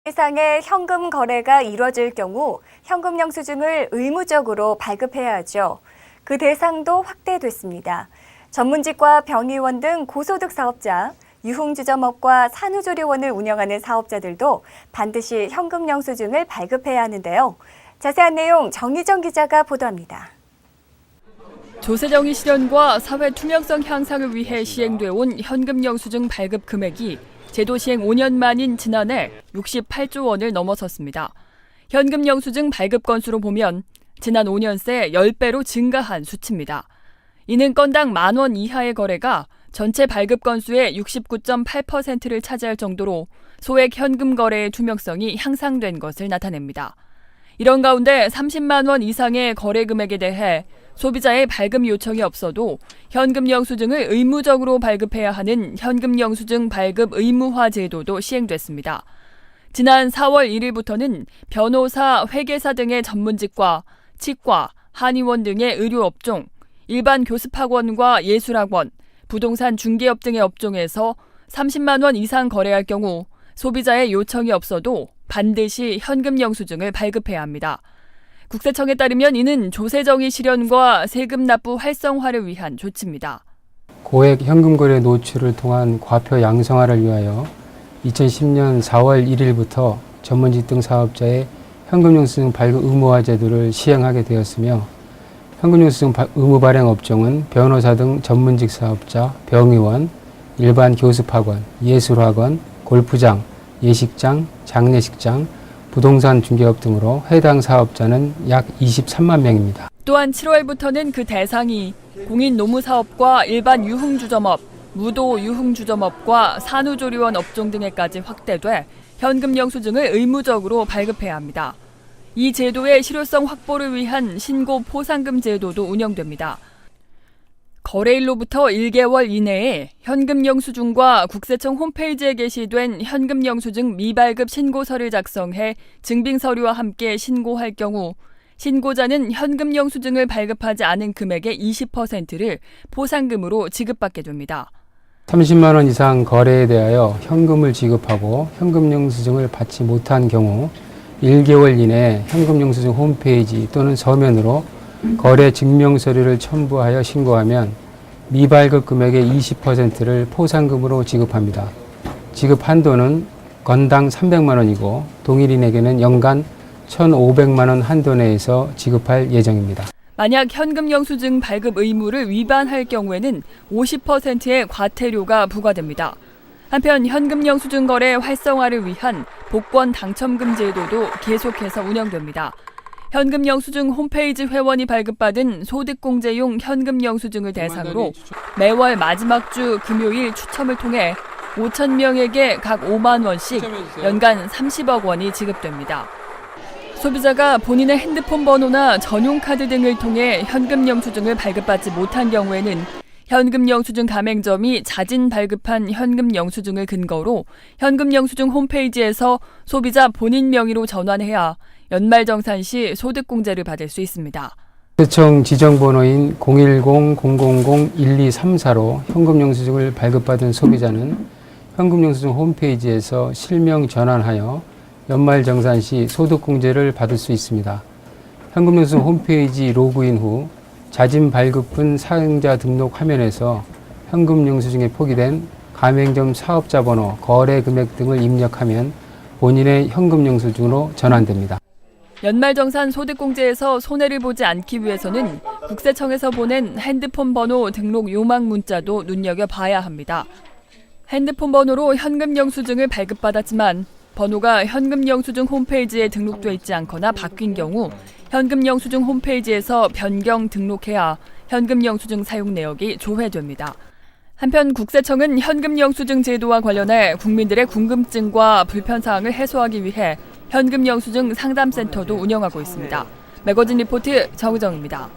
이상의 현금 거래가 이뤄질 경우 현금 영수증을 의무적으로 발급해야 하죠. 그 대상도 확대됐습니다. 전문직과 병의원 등 고소득 사업자, 유흥주점업과 산후조리원을 운영하는 사업자들도 반드시 현금 영수증을 발급해야 하는데요. 자세한 내용 정희정 기자가 보도합니다. 조세정의 실현과 사회 투명성 향상을 위해 시행돼 온 현금 영수증 발급 금액이 제도 시행 5년 만인 지난해 68조 원을 넘어섰습니다. 현금 영수증 발급 건수로 보면 지난 5년 새 10배로 증가한 수치입니다. 이는 건당 10,000원 이하의 거래가 전체 발급 건수의 69.8%를 차지할 정도로 소액 현금 거래의 투명성이 향상된 것을 나타냅니다. 이런 가운데 30만 원 이상의 거래 금액에 대해 소비자의 발급 요청이 없어도 현금 영수증을 의무적으로 발급해야 하는 현금 영수증 발급 의무화 제도도 시행됐습니다. 지난 4월 1일부터는 변호사, 회계사 등의 전문직과 치과, 한의원 등의 의료업종, 일반 교습학원과 예술학원, 부동산 중개업 등의 업종에서 30만 원 이상 거래할 경우 소비자의 요청이 없어도 반드시 현금 영수증을 발급해야 합니다. 국세청에 따르면 이는 조세정의 실현과 세금 납부 활성화를 위한 조치입니다. 고액 현금 거래 노출을 통한 과표 양성화를 위하여 2010년 4월 1일부터 전문직 등 사업자의 현금 영수증 발급 의무화 제도를 시행하게 되었으며 현금 영수증 의무 발행 업종은 변호사 등 전문직 사업자, 병의원, 일반 교습학원, 예술학원, 골프장, 예식장, 장례식장, 부동산 중개업 등으로 해당 사업자는 약 23만 명입니다. 또한 7월부터는 그 대상이 공인 노무사업과 일반 유흥주점업, 무도 유흥주점업과 산후조리원 업종 등에까지 확대돼 현금 영수증을 의무적으로 발급해야 합니다. 이 제도의 실효성 확보를 위한 신고 포상금 제도도 운영됩니다. 거래일로부터 1개월 이내에 현금 영수증과 국세청 홈페이지에 게시된 현금 영수증 미발급 신고서를 작성해 증빙 서류와 함께 신고할 경우 신고자는 현금 영수증을 발급하지 않은 금액의 20%를 포상금으로 지급받게 됩니다. 30만 원 이상 거래에 대하여 현금을 지급하고 현금 영수증을 받지 못한 경우 1개월 이내에 현금 영수증 홈페이지 또는 서면으로 거래 증명 서류를 첨부하여 신고하면 미발급 금액의 20%를 포상금으로 지급합니다. 지급 한도는 건당 300만 원이고 동일인에게는 연간 1,500만 원 한도 내에서 지급할 예정입니다. 만약 현금 영수증 발급 의무를 위반할 경우에는 50%의 과태료가 부과됩니다. 한편 현금 영수증 거래 활성화를 위한 복권 당첨금 제도도 계속해서 운영됩니다. 현금 영수증 홈페이지 회원이 발급받은 소득공제용 현금 영수증을 대상으로 매월 마지막 주 금요일 추첨을 통해 5,000명에게 각 5만 원씩 연간 30억 원이 지급됩니다. 소비자가 본인의 핸드폰 번호나 전용카드 등을 통해 현금 영수증을 발급받지 못한 경우에는 현금 영수증 가맹점이 자진 발급한 현금 영수증을 근거로 현금 영수증 홈페이지에서 소비자 본인 명의로 전환해야 연말정산 시 소득공제를 받을 수 있습니다. 국세청 지정번호인 010-000-1234로 현금 영수증을 발급받은 소비자는 현금 영수증 홈페이지에서 실명 전환하여 연말정산 시 소득공제를 받을 수 있습니다. 현금 영수증 홈페이지 로그인 후 자진 발급분 사용자 등록 화면에서 현금 영수증에 표기된 가맹점 사업자 번호, 거래 금액 등을 입력하면 본인의 현금 영수증으로 전환됩니다. 연말정산 소득공제에서 손해를 보지 않기 위해서는 국세청에서 보낸 핸드폰 번호 등록 요망 문자도 눈여겨봐야 합니다. 핸드폰 번호로 현금 영수증을 발급받았지만 번호가 현금 영수증 홈페이지에 등록돼 있지 않거나 바뀐 경우 현금 영수증 홈페이지에서 변경 등록해야 현금 영수증 사용 내역이 조회됩니다. 한편 국세청은 현금 영수증 제도와 관련해 국민들의 궁금증과 불편사항을 해소하기 위해 현금 영수증 상담센터도 운영하고 있습니다. 매거진 리포트 정의정입니다.